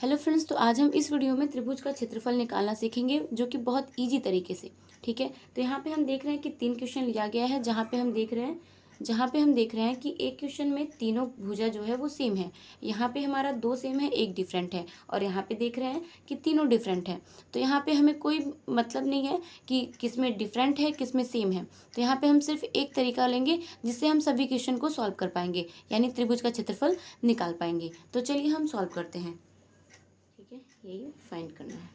Hello friends, तो आज हम इस वीडियो में त्रिभुज का क्षेत्रफल निकालना सीखेंगे जो कि बहुत इजी तरीके से। ठीक है, तो यहाँ पे हम देख रहे हैं कि 3 क्वेश्चन लिया गया है जहाँ पे हम देख रहे हैं कि एक क्वेश्चन में तीनों भुजा जो है वो सेम है। यहाँ पे हमारा 2 सेम है, एक डिफरेंट है, और यहाँ पे देख रहे हैं कि तीनों डिफरेंट है। तो यहाँ पे हमें कोई मतलब नहीं है कि किस में डिफरेंट है किस में सेम है। तो यहाँ पे हम सिर्फ एक तरीका लेंगे जिससे हम सभी क्वेश्चन को सॉल्व कर पाएंगे, यानी त्रिभुज का क्षेत्रफल निकाल पाएंगे। तो चलिए हम सॉल्व करते हैं। ठीक है, यही फाइंड करना है।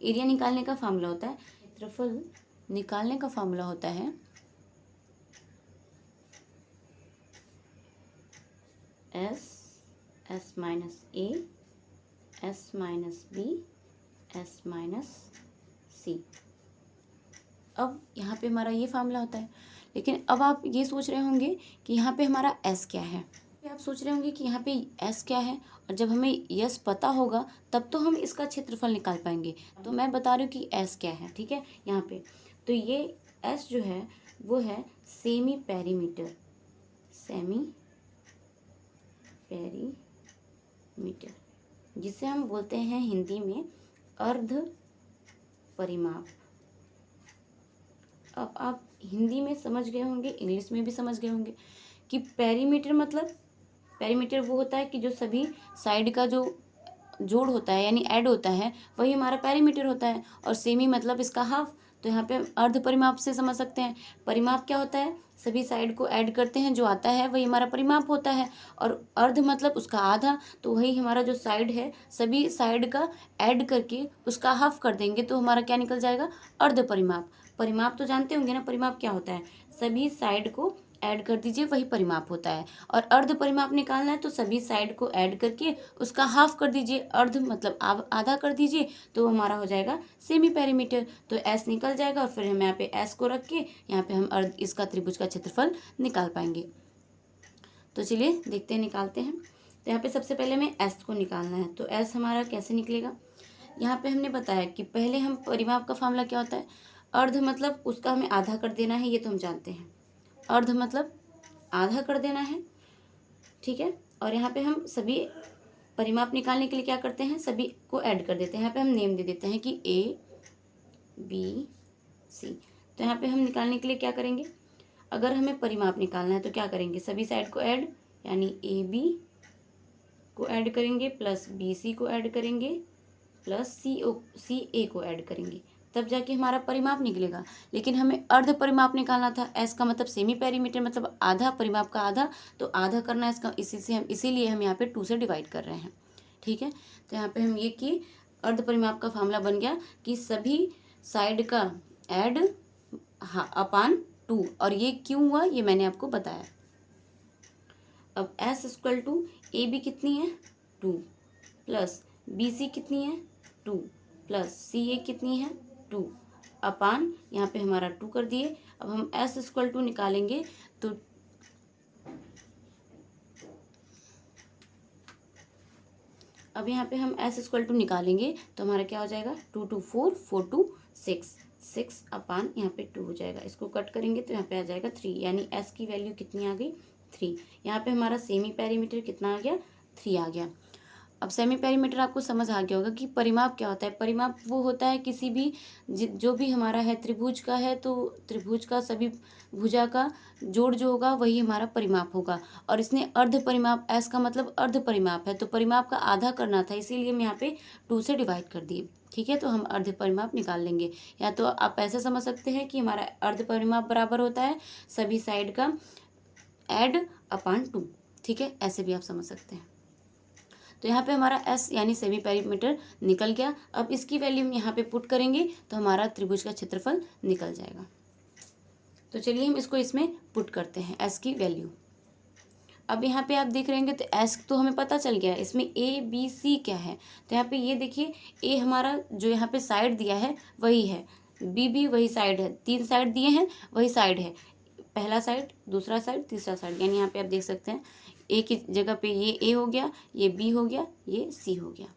एरिया निकालने का फार्मूला होता है, क्षेत्रफल निकालने का फार्मूला होता है S minus A S minus B S minus C. अब यहाँ पे हमारा ये फार्मूला होता है, लेकिन अब आप ये सोच रहे होंगे कि यहाँ पे हमारा एस क्या है। आप सोच रहे होंगे कि यहाँ पे एस क्या है, और जब हमें यस पता होगा तब तो हम इसका क्षेत्रफल निकाल पाएंगे। तो मैं बता रही हूँ कि एस क्या है। ठीक है, यहाँ पे तो ये एस जो है वो है सेमी पेरीमीटर जिसे हम बोलते हैं हिंदी में अर्ध परिमाप। अब आप हिंदी में समझ गए होंगे, इंग्लिश में भी समझ गए होंगे कि पेरीमीटर वो होता है कि जो सभी साइड का जो जोड़ होता है यानी ऐड होता है वही हमारा पेरीमीटर होता है, और सेमी मतलब इसका हाफ। तो यहाँ पे अर्ध परिमाप से समझ सकते हैं। परिमाप क्या होता है, सभी साइड को ऐड करते हैं, जो आता है वही हमारा परिमाप होता है। और अर्ध मतलब उसका आधा, तो वही हमारा जो साइड है सभी साइड का ऐड करके उसका हाफ कर देंगे तो हमारा क्या निकल जाएगा, अर्ध परिमाप। परिमाप तो जानते होंगे ना, परिमाप क्या होता है, सभी साइड को ऐड कर दीजिए वही परिमाप होता है। और अर्ध परिमाप निकालना है तो सभी साइड को ऐड करके उसका हाफ कर दीजिए, अर्ध मतलब आधा कर दीजिए, तो हमारा हो जाएगा सेमी पेरीमीटर। तो एस निकल जाएगा, और फिर हम यहाँ पे एस को रख के यहाँ पे हम अर्ध इसका त्रिभुज का क्षेत्रफल निकाल पाएंगे। तो चलिए देखते हैं, निकालते हैं। तो यहाँ पे सबसे पहले हमें एस को निकालना है। तो एस हमारा कैसे निकलेगा, यहाँ पे हमने बताया कि पहले हम परिमाप का फार्मूला क्या होता है, अर्ध मतलब उसका हमें आधा कर देना है, ये तो हम जानते हैं। अर्ध मतलब आधा कर देना है। ठीक है, और यहाँ पे हम सभी परिमाप निकालने के लिए क्या करते हैं, सभी को ऐड कर देते हैं। यहाँ पे हम नेम दे देते हैं कि ए बी सी। तो यहाँ पे हम निकालने के लिए क्या करेंगे, अगर हमें परिमाप निकालना है तो क्या करेंगे, सभी साइड को ऐड, यानी ए बी को ऐड करेंगे प्लस बी सी को ऐड करेंगे प्लस सी ए को ऐड करेंगे, तब जाके हमारा परिमाप निकलेगा। लेकिन हमें अर्ध परिमाप निकालना था, एस का मतलब सेमी पेरीमीटर मतलब आधा, परिमाप का आधा, तो आधा करना है इसका, इसीलिए हम यहाँ पे 2 से डिवाइड कर रहे हैं। ठीक है, तो यहाँ पे हम ये कि अर्ध परिमाप का फार्मूला बन गया कि सभी साइड का ऐड अपान 2, और ये क्यों हुआ ये मैंने आपको बताया। अब S equal to A B कितनी है 2 प्लस बी सी कितनी है 2 प्लस सी ए कितनी है 2 अपान, यहाँ पे हमारा 2 कर दिए। अब हम एस इक्वल टू निकालेंगे तो अब यहाँ पे हम एस इक्वल टू निकालेंगे तो हमारा क्या हो जाएगा, 2 2 4 4 2 6 अपान यहाँ पे 2 हो जाएगा। इसको कट करेंगे तो यहाँ पे आ जाएगा 3, यानी एस की वैल्यू कितनी आ गई 3। यहाँ पे हमारा सेमी पेरीमीटर कितना आ गया, 3 आ गया। अब सेमी पेरीमीटर आपको समझ आ गया होगा कि परिमाप क्या होता है। परिमाप वो होता है किसी भी जो भी हमारा है त्रिभुज का है, तो त्रिभुज का सभी भुजा का जोड़ जो होगा वही हमारा परिमाप होगा। और इसने अर्ध परिमाप, एस का मतलब अर्ध परिमाप है, तो परिमाप का आधा करना था, इसीलिए हम यहाँ पे 2 से डिवाइड कर दिए। ठीक है, तो हम अर्ध परिमाप निकाल लेंगे। या तो आप ऐसे समझ सकते हैं कि हमारा अर्ध परिमाप बराबर होता है सभी साइड का ऐड अपान 2। ठीक है, ऐसे भी आप समझ सकते हैं। तो यहाँ पे हमारा एस यानी सेमी पेरीमीटर निकल गया। अब इसकी वैल्यू हम यहाँ पे पुट करेंगे तो हमारा त्रिभुज का क्षेत्रफल निकल जाएगा। तो चलिए हम इसको इसमें पुट करते हैं, एस की वैल्यू। अब यहाँ पे आप देख रहे होंगे तो एस तो हमें पता चल गया, इसमें ए बी सी क्या है। तो यहाँ पे ये देखिए, ए हमारा जो यहाँ पे साइड दिया है वही है, बी भी वही साइड है, 3 साइड दिए हैं वही साइड है, पहला साइड दूसरा साइड तीसरा साइड, यानी यहाँ पे आप देख सकते हैं ए की जगह पे ये ए हो गया, ये बी हो गया, ये सी हो गया।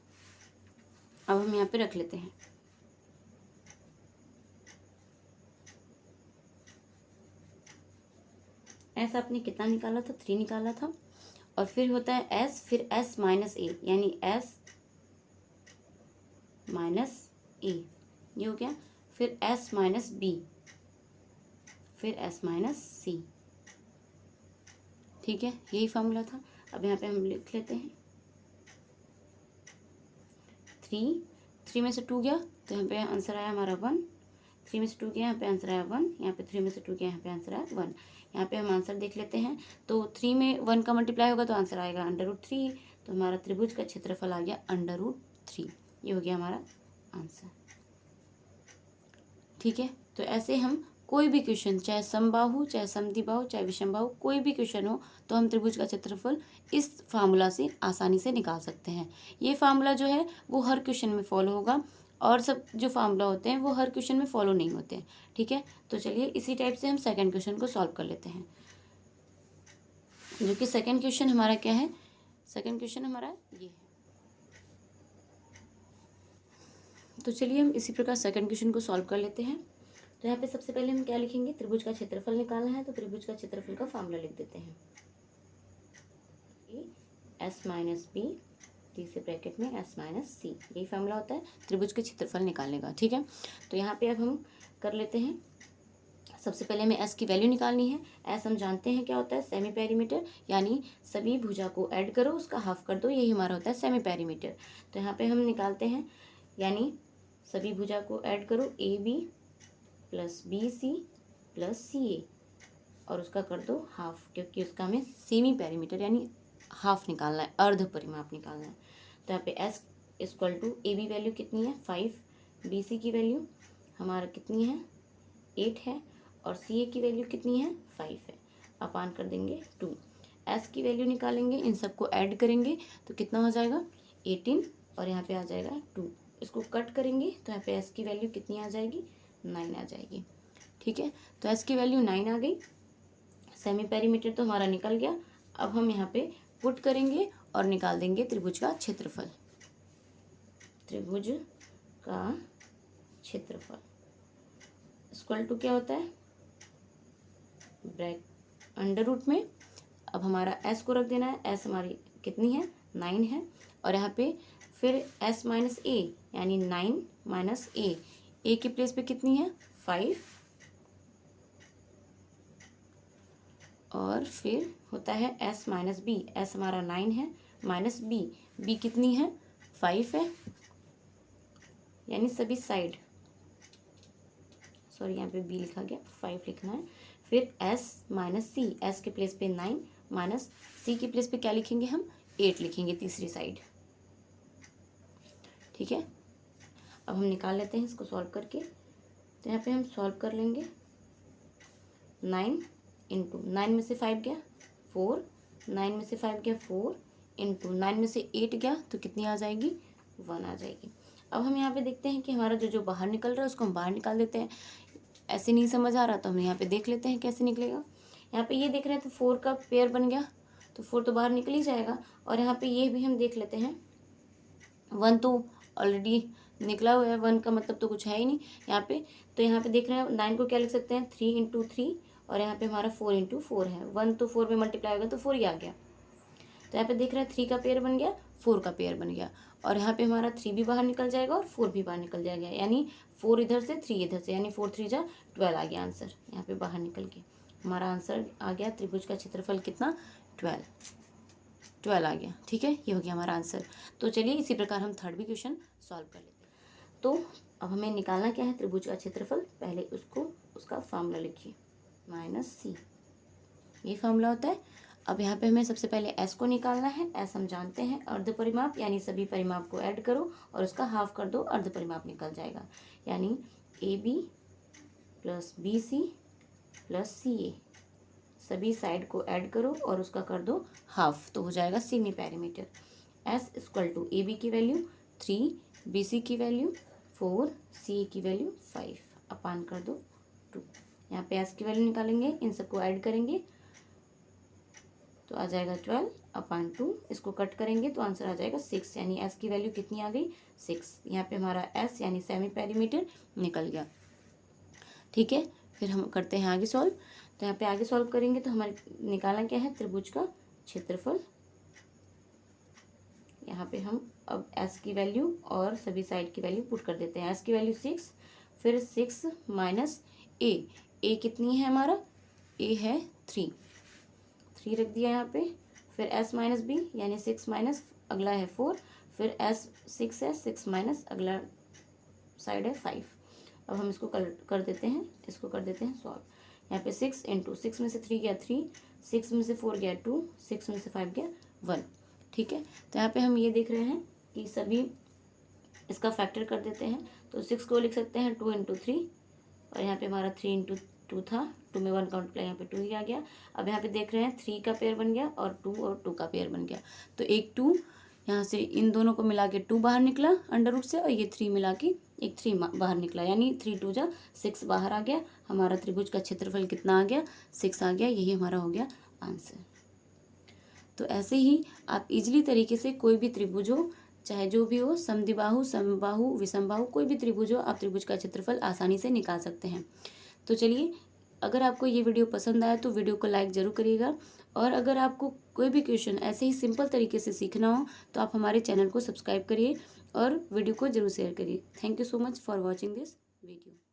अब हम यहाँ पे रख लेते हैं। एस आपने कितना निकाला था, 3 निकाला था। और फिर होता है एस, फिर एस माइनस ए, यानी एस माइनस ए, ये हो गया। फिर एस माइनस बी, फिर एस माइनस सी। ठीक है, यही फॉर्मूला था। अब यहाँ पे हम लिख लेते हैं 3 में से 2 गया तो यहाँ पे आंसर आया हमारा 1। 3 में से 2 गया, यहाँ पे आंसर आया 1। यहाँ पे 3 में से 2 गया, यहाँ पे आंसर आया 1। यहाँ पे हम आंसर देख लेते हैं। तो 3 में 1 का मल्टीप्लाई होगा तो आंसर आएगा √3। तो हमारा त्रिभुज का क्षेत्रफल आ गया √3। ये हो गया हमारा आंसर। ठीक है, तो ऐसे हम कोई भी क्वेश्चन, चाहे समबाहु, चाहे समद्विबाहु, चाहे विषमबाहु, कोई भी क्वेश्चन हो तो हम त्रिभुज का क्षेत्रफल इस फार्मूला से आसानी से निकाल सकते हैं। ये फार्मूला जो है वो हर क्वेश्चन में फॉलो होगा, और सब जो फार्मूला होते हैं वो हर क्वेश्चन में फॉलो नहीं होते हैं। ठीक है, तो चलिए इसी टाइप से हम सेकंड क्वेश्चन को सॉल्व कर लेते हैं। जो कि सेकंड क्वेश्चन हमारा क्या है, सेकंड क्वेश्चन हमारा ये है। तो चलिए हम इसी प्रकार सेकंड क्वेश्चन को सॉल्व कर लेते हैं। तो यहाँ पे सबसे पहले हम क्या लिखेंगे, त्रिभुज का क्षेत्रफल निकालना है, तो त्रिभुज का क्षेत्रफल का फार्मूला लिख देते हैं। एस माइनस बी, तीसरे ब्रैकेट में एस माइनस सी, यही फार्मूला होता है त्रिभुज के क्षेत्रफल निकालने का। ठीक है, तो यहाँ पे अब हम कर लेते हैं। सबसे पहले हमें एस की वैल्यू निकालनी है। एस हम जानते हैं क्या होता है, सेमी पेरीमीटर, यानी सभी भुजा को ऐड करो उसका हाफ कर दो, यही हमारा होता है सेमी पेरीमीटर। तो यहाँ पे हम निकालते हैं, यानी सभी भुजा को ऐड करो, A B plus B C plus C A, और उसका कर दो हाफ, क्योंकि उसका हमें सेमी पेरीमीटर यानी हाफ निकालना है, अर्ध परिमाप निकालना है। तो यहाँ पे S equal to A B value कितनी है 5, बी सी की वैल्यू हमारा कितनी है 8 है, और सी ए की वैल्यू कितनी है 5 है, अपान कर देंगे 2। एस की वैल्यू निकालेंगे, इन सबको ऐड करेंगे तो कितना हो जाएगा 18, और यहाँ पे आ जाएगा 2। इसको कट करेंगे तो यहाँ पे एस की वैल्यू कितनी आ जाएगी 9 आ जाएगी। ठीक है, तो एस की वैल्यू 9 आ गई, सेमी पेरीमीटर तो हमारा निकल गया। अब हम यहाँ पे पुट करेंगे और निकाल देंगे त्रिभुज का क्षेत्रफल। त्रिभुज का क्षेत्रफल इक्वल टू क्या होता है, अंडर रूट में। अब हमारा एस को रख देना है, एस हमारी कितनी है 9 है, और यहाँ पे फिर एस माइनस ए, यानी 9 माइनस ए, ए की प्लेस पे कितनी है 5, और फिर होता है एस माइनस बी, एस हमारा 9 है माइनस बी, बी कितनी है 5 है, यानी सभी साइड, सॉरी यहाँ पे बी लिखा गया 5 लिखना है। फिर एस माइनस सी, एस के प्लेस पे 9 माइनस सी के प्लेस पे क्या लिखेंगे हम 8 लिखेंगे तीसरी साइड। ठीक है, अब हम निकाल लेते हैं इसको सॉल्व करके। तो यहाँ पे हम सॉल्व कर लेंगे, 9 इंटू 9 में से 5 गया 4, 9 में से 5 गया 4, इंटू 9 में से 8 गया तो कितनी आ जाएगी 1 आ जाएगी। अब हम यहाँ पे देखते हैं कि हमारा जो बाहर निकल रहा है उसको हम बाहर निकाल देते हैं। ऐसे नहीं समझ आ रहा तो हम यहाँ पे देख लेते हैं कैसे निकलेगा। यहाँ पे ये देख रहे हैं तो 4 का पेयर बन गया, तो 4 तो बाहर निकल ही जाएगा। और यहाँ पे ये भी हम देख लेते हैं, 1 तो ऑलरेडी निकला हुआ है, 1 का मतलब तो कुछ है ही नहीं यहाँ पे। तो यहाँ पे देख रहे हैं 9 को क्या लिख सकते हैं 3 इंटू 3, और यहाँ पे हमारा 4 इंटू 4 है, 1 तो 4 में मल्टीप्लाई होगा तो 4 ही आ गया। तो यहाँ पे देख रहे हैं 3 का पेयर बन गया, 4 का पेयर बन गया, और यहाँ पे हमारा 3 भी बाहर निकल जाएगा और 4 भी बाहर निकल जाएगा, यानी 4 इधर से 3 इधर से, यानी 4 3 जा 12 आ गया आंसर यहाँ पे बाहर निकल के। हमारा आंसर आ गया त्रिभुज का क्षेत्रफल कितना 12 आ गया। ठीक है, ये हो गया हमारा आंसर। तो चलिए इसी प्रकार हम थर्ड भी क्वेश्चन सॉल्व कर लेते हैं। तो अब हमें निकालना क्या है त्रिभुज का क्षेत्रफल, पहले उसका फार्मूला लिखिए, माइनस सी, ये फार्मूला होता है। अब यहाँ पे हमें सबसे पहले एस को निकालना है। एस हम जानते हैं अर्ध परिमाप, यानी सभी परिमाप को ऐड करो और उसका हाफ कर दो, अर्ध परिमाप निकल जाएगा, यानी A B plus B C plus C A, सभी साइड को ऐड करो और उसका कर दो हाफ, तो हो जाएगा semi perimeter. S equal to A B की वैल्यू 3, बी सी की वैल्यू 4, सी ए की वैल्यू 5, अपान कर दो 2। यहाँ पे एस की वैल्यू निकालेंगे, इन सबको ऐड करेंगे तो आ जाएगा 12 अपान 2, इसको कट करेंगे तो आंसर आ जाएगा 6, यानी एस की वैल्यू कितनी आ गई 6। यहाँ पे हमारा एस यानी सेमी पेरीमीटर निकल गया। ठीक है, फिर हम करते हैं आगे सॉल्व। तो यहाँ पे आगे सॉल्व करेंगे तो हमारे निकालना क्या है त्रिभुज का क्षेत्रफल, यहाँ पे हम अब एस की वैल्यू और सभी साइड की वैल्यू पुट कर देते हैं। एस की वैल्यू 6, फिर 6 माइनस ए कितनी है हमारा, ए है 3 रख दिया यहाँ पे। फिर एस माइनस बी यानी 6 माइनस अगला है 4, फिर एस 6 है, 6 माइनस अगला साइड है 5। अब हम इसको कर देते हैं, इसको कर देते हैं सॉल्व। यहाँ पे 6 इंटू 6 में से 3 गया 3, 6 में से 4 गया 2, 6 में से 5 गया 1। ठीक है, तो यहाँ पे हम ये देख रहे हैं कि सभी इसका फैक्टर कर देते हैं। तो 6 को लिख सकते हैं 2 इंटू 3, और यहाँ पे हमारा 3 इंटू 2 था, 2 में 1 काउंट किया, यहाँ पे 2 ही आ गया। अब यहाँ पे देख रहे हैं 3 का पेयर बन गया और 2 का पेयर बन गया। तो एक 2 यहाँ से इन दोनों को मिला के 2 बाहर निकला अंडर रूट से, और ये 3 मिला के एक 3 बाहर निकला, यानी 3 2 जा 6 बाहर आ गया। हमारा त्रिभुज का क्षेत्रफल कितना आ गया, 6 आ गया। यही हमारा हो गया आंसर। तो ऐसे ही आप इजीली तरीके से कोई भी त्रिभुज हो, चाहे जो भी हो, समद्विबाहु, समबाहु, विषमबाहु, कोई भी त्रिभुज हो, आप त्रिभुज का क्षेत्रफल आसानी से निकाल सकते हैं। तो चलिए, अगर आपको ये वीडियो पसंद आया तो वीडियो को लाइक ज़रूर करिएगा, और अगर आपको कोई भी क्वेश्चन ऐसे ही सिंपल तरीके से सीखना हो तो आप हमारे चैनल को सब्सक्राइब करिए और वीडियो को ज़रूर शेयर करिए। Thank you so much for watching this video.